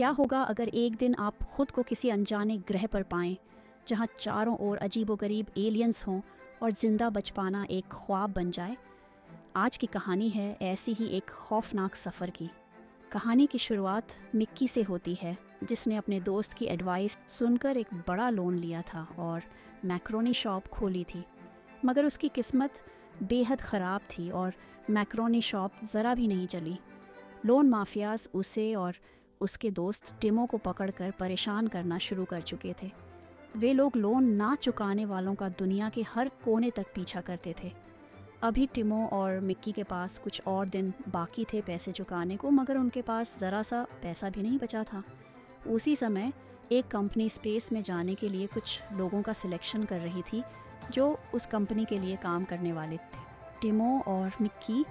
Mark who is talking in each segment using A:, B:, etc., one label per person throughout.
A: क्या होगा अगर एक दिन आप खुद को किसी अनजाने ग्रह पर पाएं, जहां चारों ओर अजीबोगरीब एलियंस हों और जिंदा बच पाना एक ख्वाब बन जाए। आज की कहानी है ऐसी ही एक खौफनाक सफ़र की। कहानी की शुरुआत मिक्की से होती है, जिसने अपने दोस्त की एडवाइस सुनकर एक बड़ा लोन लिया था और मैक्रोनी शॉप खोली थी। मगर उसकी किस्मत बेहद ख़राब थी और मैक्रोनी शॉप ज़रा भी नहीं चली। लोन माफियाज उसे और उसके दोस्त टिमो को पकड़कर परेशान करना शुरू कर चुके थे। वे लोग लोन ना चुकाने वालों का दुनिया के हर कोने तक पीछा करते थे। अभी टिमो और मिक्की के पास कुछ और दिन बाकी थे पैसे चुकाने को, मगर उनके पास ज़रा सा पैसा भी नहीं बचा था। उसी समय एक कंपनी स्पेस में जाने के लिए कुछ लोगों का सिलेक्शन कर रही थी जो उस कंपनी के लिए काम करने वाले थे। टिमो और मिक्की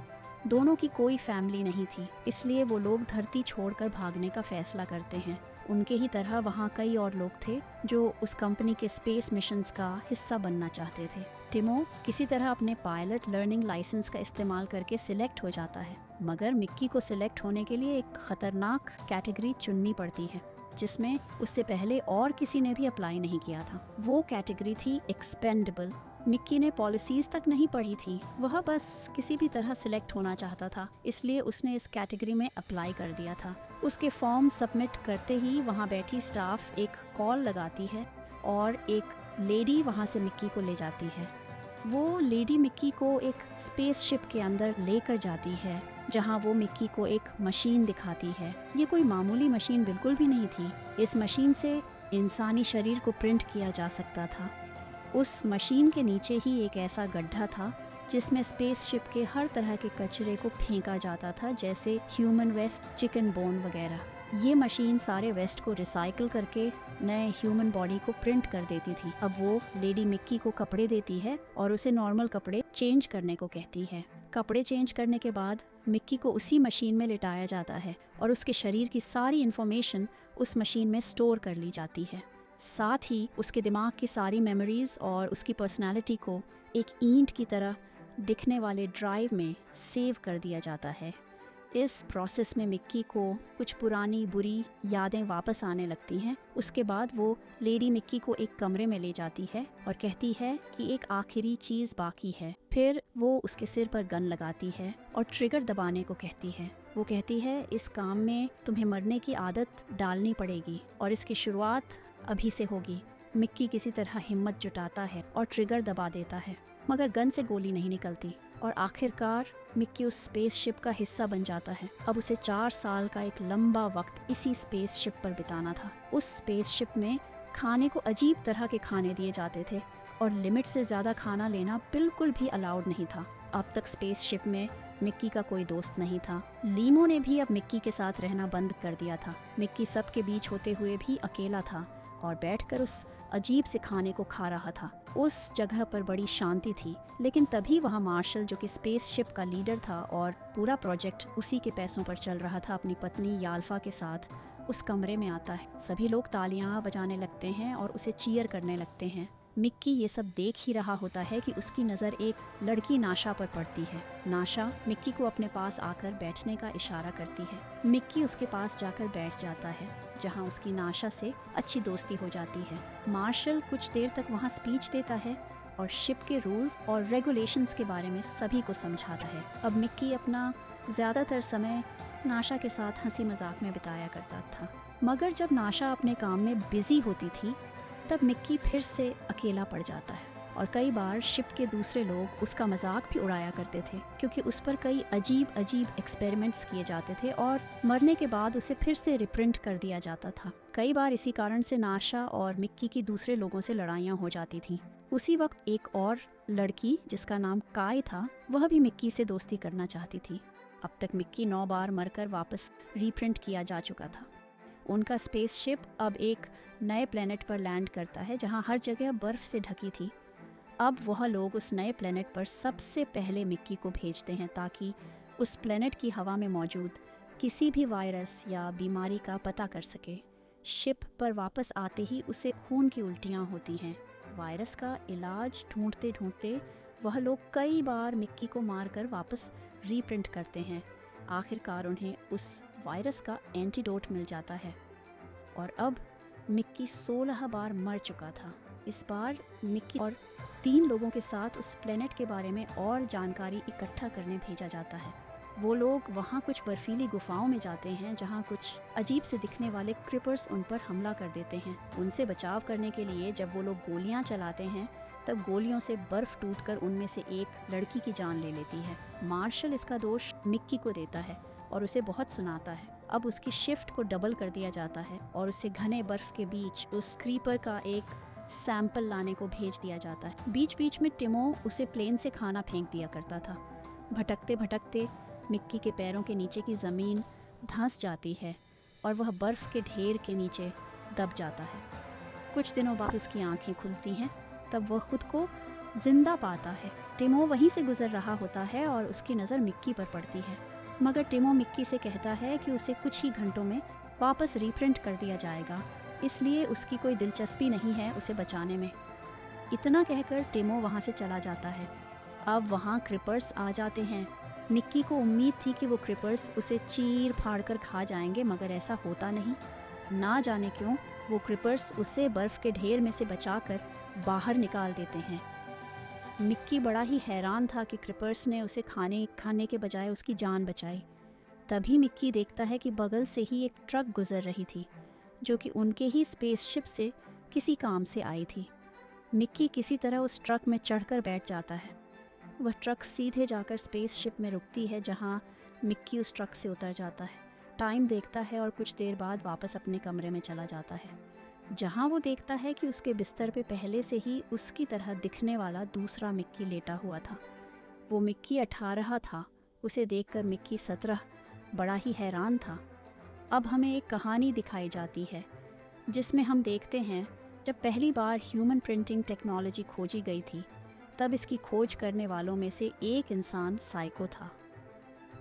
A: दोनों की कोई फैमिली नहीं थी, इसलिए वो लोग धरती छोड़कर भागने का फैसला करते हैं। उनके ही तरह वहाँ कई और लोग थे जो उस कंपनी के स्पेस मिशंस का हिस्सा बनना चाहते थे। टिमो किसी तरह अपने पायलट लर्निंग लाइसेंस का इस्तेमाल करके सिलेक्ट हो जाता है, मगर मिक्की को सिलेक्ट होने के लिए एक खतरनाक कैटेगरी चुननी पड़ती है, जिसमें उससे पहले और किसी ने भी अप्लाई नहीं किया था। वो कैटेगरी थी एक्सपेंडेबल। मिक्की ने पॉलिसीज तक नहीं पढ़ी थी, वह बस किसी भी तरह सिलेक्ट होना चाहता था, इसलिए उसने इस कैटेगरी में अप्लाई कर दिया था। उसके फॉर्म सबमिट करते ही वहाँ बैठी स्टाफ एक कॉल लगाती है और एक लेडी वहाँ से मिक्की को ले जाती है। वो लेडी मिक्की को एक स्पेसशिप के अंदर लेकर जाती है, जहाँ वो मिक्की को एक मशीन दिखाती है। ये कोई मामूली मशीन बिल्कुल भी नहीं थी। इस मशीन से इंसानी शरीर को प्रिंट किया जा सकता था। उस मशीन के नीचे ही एक ऐसा गड्ढा था जिसमें स्पेसशिप के हर तरह के कचरे को फेंका जाता था, जैसे ह्यूमन वेस्ट, चिकन बोन वगैरह। ये मशीन सारे वेस्ट को रिसाइकल करके नए ह्यूमन बॉडी को प्रिंट कर देती थी। अब वो लेडी मिक्की को कपड़े देती है और उसे नॉर्मल कपड़े चेंज करने को कहती है। कपड़े चेंज करने के बाद मिक्की को उसी मशीन में लिटाया जाता है और उसके शरीर की सारी इन्फॉर्मेशन उस मशीन में स्टोर कर ली जाती है। साथ ही उसके दिमाग की सारी मेमोरीज और उसकी पर्सनालिटी को एक ईंट की तरह दिखने वाले ड्राइव में सेव कर दिया जाता है। इस प्रोसेस में मिक्की को कुछ पुरानी बुरी यादें वापस आने लगती हैं। उसके बाद वो लेडी मिक्की को एक कमरे में ले जाती है और कहती है कि एक आखिरी चीज़ बाकी है। फिर वो उसके सिर पर गन लगाती है और ट्रिगर दबाने को कहती है। वो कहती है, इस काम में तुम्हें मरने की आदत डालनी पड़ेगी और इसकी शुरुआत अभी से होगी। मिक्की किसी तरह हिम्मत जुटाता है और ट्रिगर दबा देता है, मगर गन से गोली नहीं निकलती और आखिरकार मिक्की उस स्पेसशिप का हिस्सा बन जाता है। अब उसे 4 साल का एक लंबा वक्त इसी स्पेसशिप पर बिताना था। उस स्पेसशिप में खाने को अजीब तरह के खाने दिए जाते थे और लिमिट से ज़्यादा खाना लेना बिल्कुल भी अलाउड नहीं था। अब तक स्पेसशिप में मिक्की का कोई दोस्त नहीं था। लीमो ने भी अब मिक्की के साथ रहना बंद कर दिया था। मिक्की सबके बीच होते हुए भी अकेला था और बैठकर उस अजीब से खाने को खा रहा था। उस जगह पर बड़ी शांति थी, लेकिन तभी वहाँ मार्शल, जो कि स्पेसशिप का लीडर था और पूरा प्रोजेक्ट उसी के पैसों पर चल रहा था, अपनी पत्नी याल्फा के साथ उस कमरे में आता है। सभी लोग तालियां बजाने लगते हैं और उसे चीयर करने लगते हैं। मिक्की ये सब देख ही रहा होता है कि उसकी नज़र एक लड़की नाशा पर पड़ती है। नाशा मिक्की को अपने पास आकर बैठने का इशारा करती है। मिक्की उसके पास जाकर बैठ जाता है, जहां उसकी नाशा से अच्छी दोस्ती हो जाती है। मार्शल कुछ देर तक वहां स्पीच देता है और शिप के रूल्स और रेगुलेशंस के बारे में सभी को समझाता है। अब मिक्की अपना ज़्यादातर समय नाशा के साथ हंसी मजाक में बिताया करता था, मगर जब नाशा अपने काम में बिजी होती थी तब मिक्की फिर से अकेला पड़ जाता है और कई बार शिप के दूसरे लोग उसका मजाक भी उड़ाया करते थे, क्योंकि उस पर कई अजीब अजीब एक्सपेरिमेंट्स किए जाते थे और मरने के बाद उसे फिर से रिप्रिंट कर दिया जाता था। कई बार इसी कारण से नाशा और मिक्की की दूसरे लोगों से लड़ाइयाँ हो जाती थीं। उसी वक्त एक और लड़की जिसका नाम काय था, वह भी मिक्की से दोस्ती करना चाहती थी। अब तक मिक्की 9 बार मरकर वापस रीप्रिंट किया जा चुका था। उनका स्पेसशिप अब एक नए प्लेनेट पर लैंड करता है, जहां हर जगह बर्फ से ढकी थी। अब वह लोग उस नए प्लेनेट पर सबसे पहले मिक्की को भेजते हैं ताकि उस प्लेनेट की हवा में मौजूद किसी भी वायरस या बीमारी का पता कर सके। शिप पर वापस आते ही उसे खून की उल्टियाँ होती हैं। वायरस का इलाज ढूंढते ढूंढते वह लोग कई बार मिक्की को मारकर वापस रीप्रिंट करते हैं। आखिरकार उन्हें उस वायरस का एंटीडोट मिल जाता है और अब मिक्की 16 बार मर चुका था। इस बार मिक्की और 3 लोगों के साथ उस प्लेनेट के बारे में और जानकारी इकट्ठा करने भेजा जाता है। वो लोग वहाँ कुछ बर्फीली गुफाओं में जाते हैं जहाँ कुछ अजीब से दिखने वाले क्रिपर्स उन पर हमला कर देते हैं। उनसे बचाव करने के लिए जब वो लोग गोलियाँ चलाते हैं तब गोलियों से बर्फ टूटकर उनमें से एक लड़की की जान ले लेती है। मार्शल इसका दोष मिक्की को देता है और उसे बहुत सुनाता है। अब उसकी शिफ्ट को डबल कर दिया जाता है और उसे घने बर्फ के बीच उस क्रीपर का एक सैंपल लाने को भेज दिया जाता है। बीच बीच में टिमो उसे प्लेन से खाना फेंक दिया करता था। भटकते भटकते मिक्की के पैरों के नीचे की ज़मीन धंस जाती है और वह बर्फ़ के ढेर के नीचे दब जाता है। कुछ दिनों बाद उसकी आंखें खुलती हैं, तब वह खुद को जिंदा पाता है। टिमो वहीं से गुजर रहा होता है और उसकी नज़र मिक्की पर पड़ती है, मगर टिमो मिक्की से कहता है कि उसे कुछ ही घंटों में वापस रीप्रिंट कर दिया जाएगा, इसलिए उसकी कोई दिलचस्पी नहीं है उसे बचाने में। इतना कहकर टिमो वहाँ से चला जाता है। अब वहाँ क्रिपर्स आ जाते हैं। मिक्की को उम्मीद थी कि वो क्रिपर्स उसे चीर फाड़ कर खा जाएंगे, मगर ऐसा होता नहीं। ना जाने क्यों वो क्रिपर्स उसे बर्फ़ के ढेर में से बचाकर बाहर निकाल देते हैं। मिक्की बड़ा ही हैरान था कि क्रिपर्स ने उसे खाने के बजाय उसकी जान बचाई। तभी मिक्की देखता है कि बगल से ही एक ट्रक गुजर रही थी, जो कि उनके ही स्पेसशिप से किसी काम से आई थी। मिक्की किसी तरह उस ट्रक में चढ़कर बैठ जाता है। वह ट्रक सीधे जाकर स्पेसशिप में रुकती है, जहाँ मिक्की उस ट्रक से उतर जाता है, टाइम देखता है और कुछ देर बाद वापस अपने कमरे में चला जाता है, जहाँ वो देखता है कि उसके बिस्तर पे पहले से ही उसकी तरह दिखने वाला दूसरा मिक्की लेटा हुआ था। वो मिक्की 18 था। उसे देखकर मिक्की 17 बड़ा ही हैरान था। अब हमें एक कहानी दिखाई जाती है जिसमें हम देखते हैं जब पहली बार ह्यूमन प्रिंटिंग टेक्नोलॉजी खोजी गई थी, तब इसकी खोज करने वालों में से एक इंसान साइको था।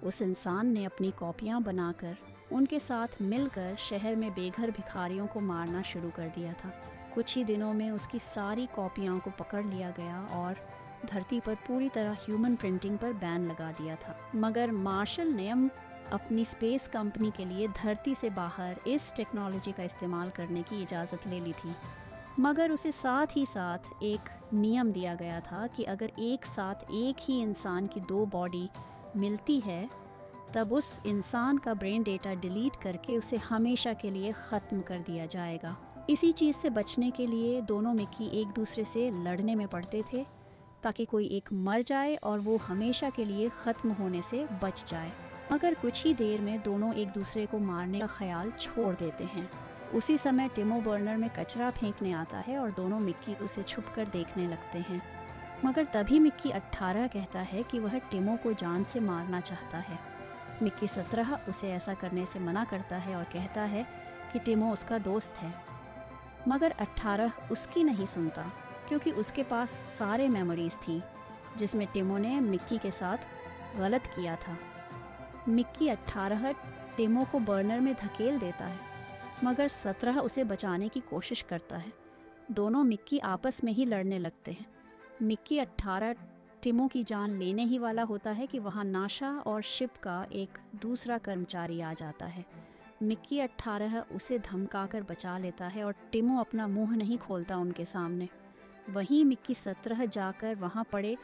A: उस इंसान ने अपनी कॉपियाँ बनाकर उनके साथ मिलकर शहर में बेघर भिखारियों को मारना शुरू कर दिया था। कुछ ही दिनों में उसकी सारी कॉपियों को पकड़ लिया गया और धरती पर पूरी तरह ह्यूमन प्रिंटिंग पर बैन लगा दिया था। मगर मार्शल ने अपनी स्पेस कंपनी के लिए धरती से बाहर इस टेक्नोलॉजी का इस्तेमाल करने की इजाज़त ले ली थी, मगर उसे साथ ही साथ एक नियम दिया गया था कि अगर एक साथ एक ही इंसान की 2 बॉडी मिलती है तब उस इंसान का ब्रेन डेटा डिलीट करके उसे हमेशा के लिए ख़त्म कर दिया जाएगा। इसी चीज़ से बचने के लिए दोनों मिक्की एक दूसरे से लड़ने में पड़ते थे, ताकि कोई एक मर जाए और वो हमेशा के लिए ख़त्म होने से बच जाए। मगर कुछ ही देर में दोनों एक दूसरे को मारने का ख्याल छोड़ देते हैं। उसी समय टिमो बर्नर में कचरा फेंकने आता है और दोनों मिक्की उसे छुपकर देखने लगते हैं। मगर तभी मिक्की 18 कहता है कि वह टिमो को जान से मारना चाहता है। मिक्की 17 उसे ऐसा करने से मना करता है और कहता है कि टिमो उसका दोस्त है। मगर 18 उसकी नहीं सुनता, क्योंकि उसके पास सारे मेमोरीज़ थी जिसमें टिमो ने मिक्की के साथ गलत किया था। मिक्की 18 टिमो को बर्नर में धकेल देता है, मगर 17 उसे बचाने की कोशिश करता है। दोनों मिक्की आपस में ही लड़ने लगते हैं। मिक्की 18 टिमो की जान लेने ही वाला होता है कि वहाँ नाशा और शिप का एक दूसरा कर्मचारी आ जाता है। मिक्की 18 उसे धमकाकर बचा लेता है और टिमो अपना मुंह नहीं खोलता उनके सामने। वहीं मिक्की 17 जाकर वहाँ पड़े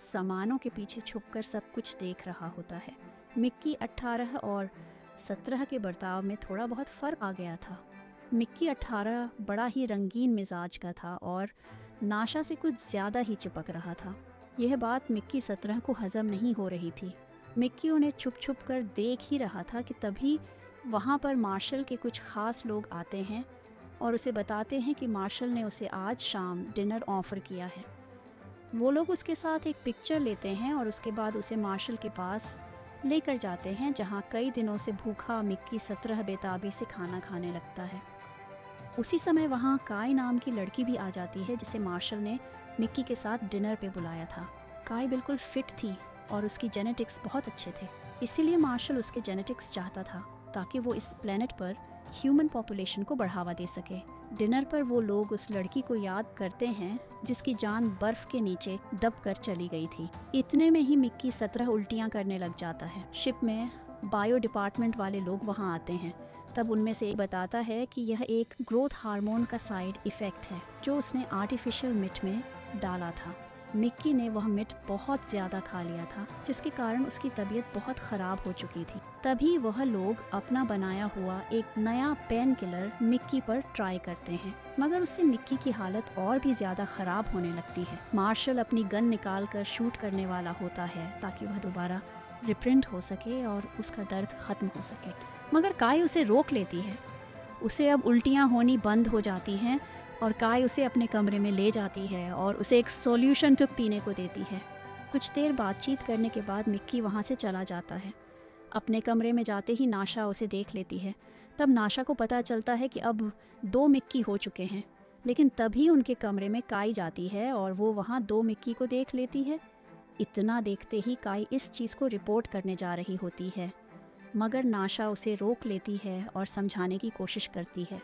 A: सामानों के पीछे छुपकर सब कुछ देख रहा होता है। मिक्की 18 और 17 के बर्ताव में थोड़ा बहुत फ़र्क आ गया था। मिक्की 18 बड़ा ही रंगीन मिजाज का था और नाशा से कुछ ज़्यादा ही चिपक रहा था। यह बात मिक्की 17 को हज़म नहीं हो रही थी। मिक्की उन्हें छुप छुप कर देख ही रहा था कि तभी वहाँ पर मार्शल के कुछ ख़ास लोग आते हैं और उसे बताते हैं कि मार्शल ने उसे आज शाम डिनर ऑफ़र किया है। वो लोग उसके साथ एक पिक्चर लेते हैं और उसके बाद उसे मार्शल के पास लेकर जाते हैं, जहाँ कई दिनों से भूखा मिक्की 17 बेताबी से खाना खाने लगता है। उसी समय वहाँ काई नाम की लड़की भी आ जाती है, जिसे मार्शल ने मिक्की के साथ डिनर पे बुलाया था। काई बिल्कुल फिट थी और उसकी जेनेटिक्स बहुत अच्छे थे, इसीलिए मार्शल उसके जेनेटिक्स चाहता था ताकि वो इस प्लेनेट पर ह्यूमन पॉपुलेशन को बढ़ावा दे सके। डिनर पर वो लोग उस लड़की को याद करते हैं जिसकी जान बर्फ के नीचे दब कर चली गई थी। इतने में ही मिक्की 17 उल्टियाँ करने लग जाता है। शिप में बायो डिपार्टमेंट वाले लोग वहाँ आते हैं, तब उनमें से एक बताता है कि यह एक ग्रोथ हार्मोन का साइड इफ़ेक्ट है जो उसने आर्टिफिशियल मीट में डाला था। मिक्की ने वह मीट बहुत ज़्यादा खा लिया था जिसके कारण उसकी तबीयत बहुत ख़राब हो चुकी थी। तभी वह लोग अपना बनाया हुआ एक नया पेन किलर मिक्की पर ट्राई करते हैं, मगर उससे मिक्की की हालत और भी ज़्यादा ख़राब होने लगती है। मार्शल अपनी गन निकाल कर शूट करने वाला होता है ताकि वह दोबारा रिप्रिंट हो सके और उसका दर्द ख़त्म हो सके, मगर काई उसे रोक लेती है। उसे अब उल्टियाँ होनी बंद हो जाती हैं और काई उसे अपने कमरे में ले जाती है और उसे एक सॉल्यूशन टुब पीने को देती है। कुछ देर बातचीत करने के बाद मिक्की वहाँ से चला जाता है। अपने कमरे में जाते ही नाशा उसे देख लेती है। तब नाशा को पता चलता है कि अब 2 मिक्की हो चुके हैं, लेकिन तभी उनके कमरे में काई जाती है और वो वहाँ 2 मिक्की को देख लेती है। इतना देखते ही काई इस चीज़ को रिपोर्ट करने जा रही होती है, मगर नाशा उसे रोक लेती है और समझाने की कोशिश करती है।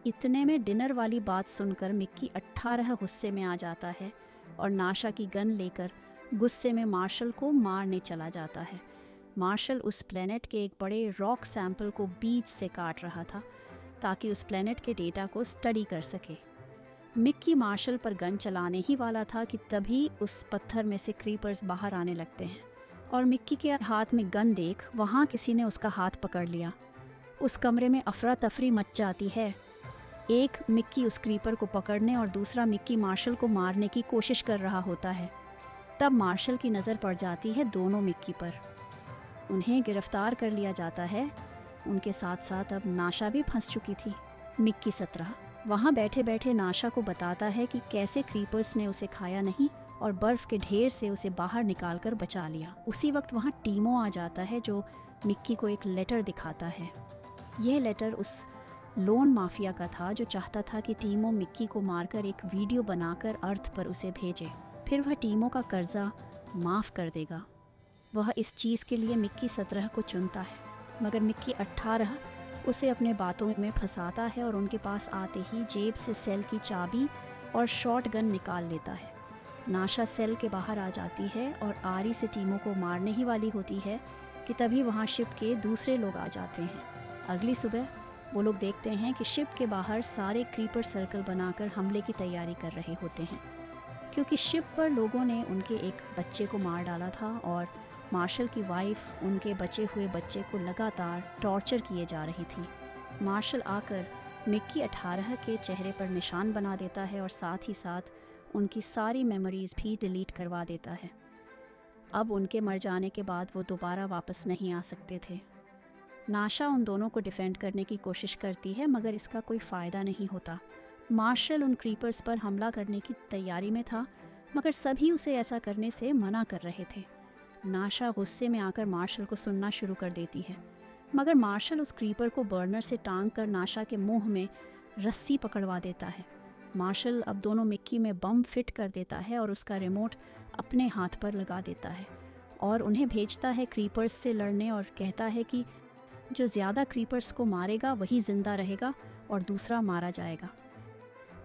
A: इतने में डिनर वाली बात सुनकर मिक्की 18 गुस्से में आ जाता है और नाशा की गन लेकर गुस्से में मार्शल को मारने चला जाता है। मार्शल उस प्लेनेट के एक बड़े रॉक सैंपल को बीच से काट रहा था ताकि उस प्लेनेट के डेटा को स्टडी कर सके। मिक्की मार्शल पर गन चलाने ही वाला था कि तभी उस पत्थर में से क्रीपर्स बाहर आने लगते हैं और मिक्की के हाथ में गन देख वहाँ किसी ने उसका हाथ पकड़ लिया। उस कमरे में अफरा तफरी मच जाती है। एक मिक्की उस क्रीपर को पकड़ने और दूसरा मिक्की मार्शल को मारने की कोशिश कर रहा होता है। तब मार्शल की नज़र पड़ जाती है दोनों मिक्की पर। उन्हें गिरफ्तार कर लिया जाता है। उनके साथ साथ अब नाशा भी फंस चुकी थी। मिक्की 17 वहाँ बैठे बैठे नाशा को बताता है कि कैसे क्रीपर्स ने उसे खाया नहीं और बर्फ़ के ढेर से उसे बाहर निकाल कर बचा लिया। उसी वक्त वहाँ टीमो आ जाता है जो मिक्की को एक लेटर दिखाता है। यह लेटर उस लोन माफिया का था जो चाहता था कि टीमो मिक्की को मारकर एक वीडियो बनाकर अर्थ पर उसे भेजे, फिर वह टीमो का कर्जा माफ़ कर देगा। वह इस चीज़ के लिए मिक्की 17 को चुनता है, मगर मिक्की 18 उसे अपने बातों में फंसाता है और उनके पास आते ही जेब से सेल की चाबी और शॉट गन निकाल लेता है। नाशा सेल के बाहर आ जाती है और आरी से टीमो को मारने ही वाली होती है कि तभी वहाँ शिप के दूसरे लोग आ जाते हैं। अगली सुबह वो लोग देखते हैं कि शिप के बाहर सारे क्रीपर सर्कल बनाकर हमले की तैयारी कर रहे होते हैं, क्योंकि शिप पर लोगों ने उनके एक बच्चे को मार डाला था और मार्शल की वाइफ उनके बचे हुए बच्चे को लगातार टॉर्चर किए जा रही थी। मार्शल आकर मिक्की 18 के चेहरे पर निशान बना देता है और साथ ही साथ उनकी सारी मेमोरीज़ भी डिलीट करवा देता है। अब उनके मर जाने के बाद वो दोबारा वापस नहीं आ सकते थे। नाशा उन दोनों को डिफेंड करने की कोशिश करती है, मगर इसका कोई फ़ायदा नहीं होता। मार्शल उन क्रीपर्स पर हमला करने की तैयारी में था, मगर सभी उसे ऐसा करने से मना कर रहे थे। नाशा गुस्से में आकर मार्शल को सुनना शुरू कर देती है, मगर मार्शल उस क्रीपर को बर्नर से टांग कर नाशा के मुंह में रस्सी पकड़वा देता है। मार्शल अब दोनों मिक्की में बम फिट कर देता है और उसका रिमोट अपने हाथ पर लगा देता है और उन्हें भेजता है क्रीपर्स से लड़ने और कहता है कि जो ज़्यादा क्रीपर्स को मारेगा वही ज़िंदा रहेगा और दूसरा मारा जाएगा।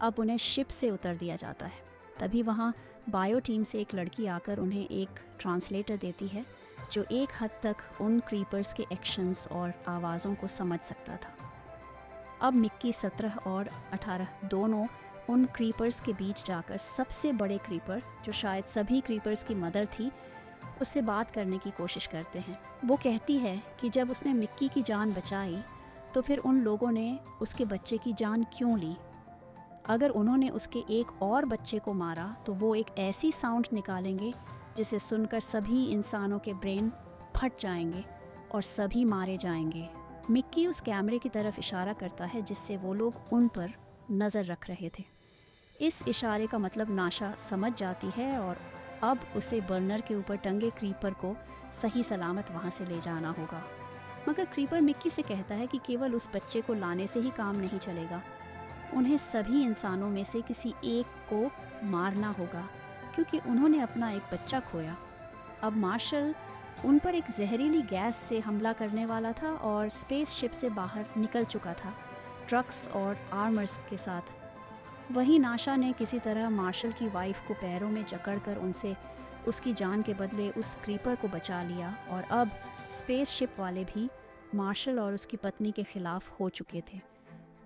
A: अब उन्हें शिप से उतर दिया जाता है। तभी वहाँ बायो टीम से एक लड़की आकर उन्हें एक ट्रांसलेटर देती है जो एक हद तक उन क्रीपर्स के एक्शंस और आवाज़ों को समझ सकता था। अब मिक्की 17 और 18 दोनों उन क्रीपर्स के बीच जाकर सबसे बड़े क्रीपर, जो शायद सभी क्रीपर्स की मदर थी, उससे बात करने की कोशिश करते हैं। वो कहती है कि जब उसने मिक्की की जान बचाई तो फिर उन लोगों ने उसके बच्चे की जान क्यों ली। अगर उन्होंने उसके एक और बच्चे को मारा तो वो एक ऐसी साउंड निकालेंगे जिसे सुनकर सभी इंसानों के ब्रेन फट जाएंगे और सभी मारे जाएंगे। मिक्की उस कैमरे की तरफ इशारा करता है जिससे वो लोग उन पर नज़र रख रहे थे। इस इशारे का मतलब नाशा समझ जाती है और अब उसे बर्नर के ऊपर टंगे क्रीपर को सही सलामत वहाँ से ले जाना होगा। मगर क्रीपर मिक्की से कहता है कि केवल उस बच्चे को लाने से ही काम नहीं चलेगा, उन्हें सभी इंसानों में से किसी एक को मारना होगा क्योंकि उन्होंने अपना एक बच्चा खोया। अब मार्शल उन पर एक जहरीली गैस से हमला करने वाला था और स्पेसशिप से बाहर निकल चुका था ट्रक्स और आर्मर्स के साथ। वहीं नाशा ने किसी तरह मार्शल की वाइफ को पैरों में जकड़कर उनसे उसकी जान के बदले उस क्रीपर को बचा लिया और अब स्पेसशिप वाले भी मार्शल और उसकी पत्नी के खिलाफ हो चुके थे।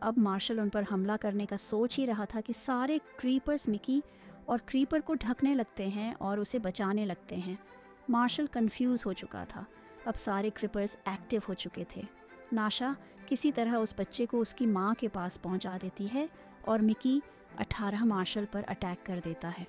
A: अब मार्शल उन पर हमला करने का सोच ही रहा था कि सारे क्रीपर्स मिकी और क्रीपर को ढकने लगते हैं और उसे बचाने लगते हैं। मार्शल कंफ्यूज हो चुका था। अब सारे क्रीपर्स एक्टिव हो चुके थे। नाशा किसी तरह उस बच्चे को उसकी माँ के पास पहुँचा देती है और मिकी 18 मार्शल पर अटैक कर देता है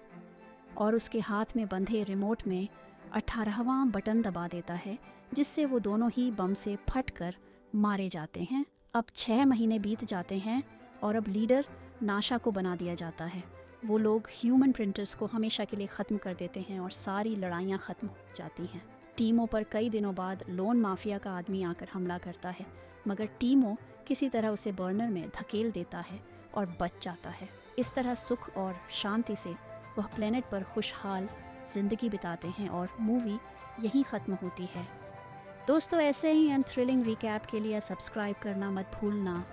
A: और उसके हाथ में बंधे रिमोट में 18वां बटन दबा देता है, जिससे वो दोनों ही बम से फट कर मारे जाते हैं। अब 6 महीने बीत जाते हैं और अब लीडर नाशा को बना दिया जाता है। वो लोग ह्यूमन प्रिंटर्स को हमेशा के लिए ख़त्म कर देते हैं और सारी लड़ाइयाँ ख़त्म हो जाती हैं। टीमो पर कई दिनों बाद लोन माफिया का आदमी आकर हमला करता है, मगर टीमो किसी तरह उसे बर्नर में धकेल देता है और बच जाता है। इस तरह सुख और शांति से वह प्लेनेट पर खुशहाल ज़िंदगी बिताते हैं और मूवी यहीं ख़त्म होती है। दोस्तों, ऐसे ही एंड थ्रिलिंग रिकैप के लिए सब्सक्राइब करना मत भूलना।